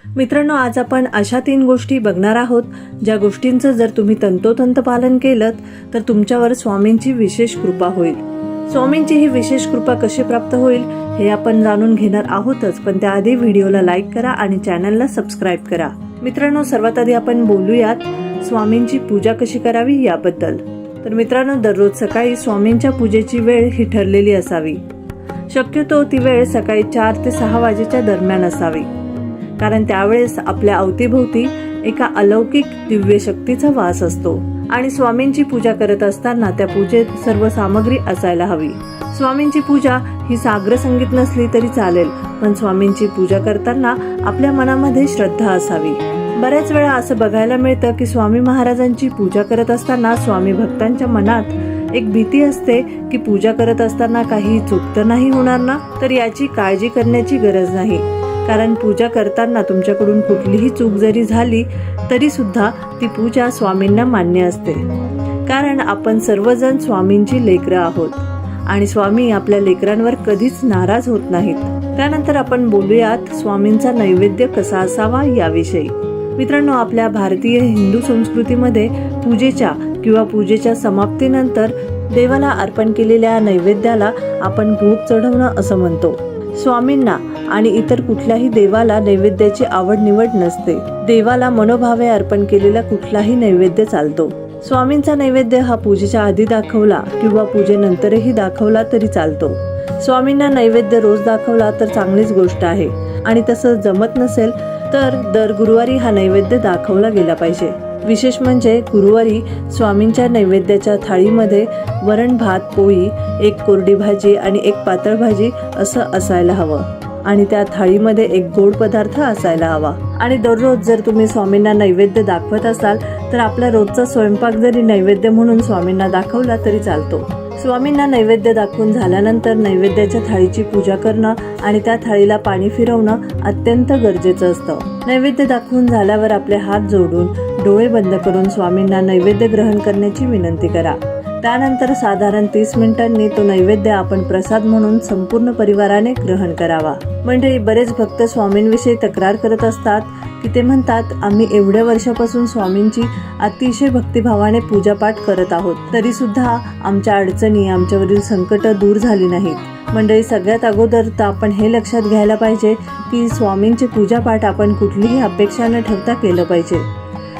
मित्रांनो, आज आपण अशा 3 गोष्टी बघणार आहोत ज्या गोष्टींचं जर तुम्ही तंतोतंत पालन केलं तर तुमच्यावर स्वामींची विशेष कृपा होईल। स्वामींची ही विशेष कृपा कशी प्राप्त होईल हे आपण जाणून घेणार आहोतच, पण त्याआधी व्हिडिओला लाईक करा आणि चॅनलला सबस्क्राईब करा। मित्रांनो, सर्वात आधी आपण बोलूयात स्वामींची पूजा कशी करावी याबद्दल। तर मित्रांनो, दररोज सकाळी स्वामींच्या पूजेची वेळ ही ठरलेली असावी। शक्यतो ती वेळ सकाळी 4 ते 6 वाजेच्या दरम्यान असावी, कारण त्यावेळेस आपल्या अवतीभोवती एका अलौकिक दिव्य शक्तीचा वास असतो आणि स्वामींची पूजा करत असताना त्या पूजेत सर्व सामग्री असायला हवी। स्वामींची पूजा ही साग्र संगीत नसली तरी चालेल, पण स्वामींची पूजा करताना आपल्या मनामध्ये श्रद्धा असावी। बऱ्याच वेळा असं बघायला मिळतं की स्वामी महाराजांची पूजा करत असताना स्वामी भक्तांच्या मनात एक भीती असते की पूजा करत असताना काही चूक तर नाही होणार ना। तर याची काळजी करण्याची गरज नाही, कारण पूजा करताना तुमच्याकडून कुठलीही चूक जरी झाली तरी सुद्धा ती पूजा स्वामींना मान्य असते, कारण आपण सर्वजण स्वामींची लेकरं आहोत आणि स्वामी आपल्या लेकरांवर कधीच नाराज होत नाहीत। त्यानंतर आपण बोलूयात स्वामींचा नैवेद्य कसा असावा याविषयी। मित्रांनो, आपल्या भारतीय हिंदू संस्कृतीमध्ये पूजेच्या किंवा पूजेच्या समाप्तीनंतर देवाला अर्पण केलेल्या नैवेद्याला आपण भोग चढवणं असं म्हणतो। स्वामींना आणि इतर कुठल्याही देवाला नैवेद्याची आवड निवड नसते। देवाला मनोभावे अर्पण केलेला कुठलाही नैवेद्य चालतो। स्वामींचा नैवेद्य हा पूजेच्या आधी दाखवला किंवा पूजेनंतरही दाखवला तरी चालतो। स्वामींना नैवेद्य रोज दाखवला तर चांगलीच गोष्ट आहे, आणि तसं जमत नसेल तर दर गुरुवारी हा नैवेद्य दाखवला गेला पाहिजे। विशेष म्हणजे गुरुवारी स्वामींच्या नैवेद्याच्या थाळीमध्ये वरण भात, पोळी, एक कोरडी भाजी आणि एक पातळ भाजी असं असायला हवं, आणि त्या थाळीमध्ये एक गोड पदार्थ असायला हवा। आणि दररोज जर तुम्ही स्वामींना नैवेद्य दाखवत असाल तर आपला रोजचा स्वयंपाक जरी नैवेद्य म्हणून स्वामींना दाखवला तरी चालतो। स्वामींना नैवेद्य दाखवून झाल्यानंतर नैवेद्याच्या थाळीची पूजा करणं आणि त्या थाळीला पाणी फिरवणं अत्यंत गरजेचं असतं। नैवेद्य दाखवून झाल्यावर आपले हात जोडून डोळे बंद करून स्वामींना नैवेद्य ग्रहण करण्याची विनंती करा। त्यानंतर साधारण 30 मिनिटांनी तो नैवेद्य आपण प्रसाद म्हणून संपूर्ण परिवाराने ग्रहण करावा। मंडळी, बरेच भक्त स्वामींविषयी तक्रार करत असतात की ते म्हणतात, आम्ही एवढ्या वर्षापासून स्वामींची अतिशय भक्तिभावाने पूजापाठ करत आहोत, तरी सुद्धा आमच्या अडचणी, आमच्यावरील संकट दूर झाली नाहीत। मंडळी, सगळ्यात अगोदर तर आपण हे लक्षात घ्यायला पाहिजे की स्वामींची पूजापाठ आपण कुठलीही अपेक्षा न ठेवता केलं पाहिजे।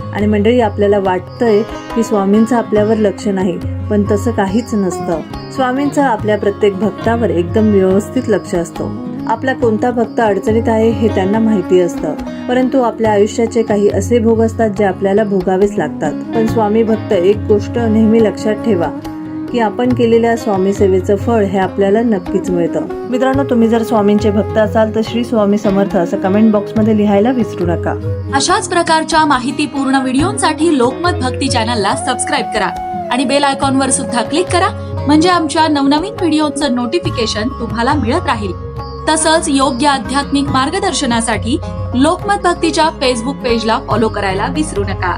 आणि मंडळी, आपल्याला वाटतंय की स्वामींचं आपल्यावर लक्ष नाही, पण तसं काहीच नसतं। स्वामींचं आपल्या प्रत्येक भक्तावर एकदम व्यवस्थित लक्ष असतं। आपला कोणता भक्त अडचणीत आहे हे त्यांना माहिती असतं, परंतु आपल्या आयुष्याचे काही असे भोग असतात जे आपल्याला भोगावेच लागतात। पण स्वामी भक्त, एक गोष्ट नेहमी लक्षात ठेवा की आपण केलेल्या स्वामी सेवेचं फळ हे आपल्याला नक्कीच मिळतं। मित्रांनो, तुम्ही जर स्वामींचे भक्त असाल तर श्री स्वामी समर्थ असं कमेंट बॉक्समध्ये लिहायला विसरू नका। अशाच प्रकारच्या माहितीपूर्ण व्हिडिओंसाठी लोकमत भक्ती चॅनलला सबस्क्राईब करा आणि बेल आयकॉनवर सुद्धा क्लिक करा, म्हणजे आमच्या नवनवीन व्हिडिओचं नोटिफिकेशन तुम्हाला मिळत राहील। तसंच योग्य आध्यात्मिक मार्गदर्शनासाठी लोकमत भक्तीच्या फेसबुक पेजला फॉलो करायला विसरू नका।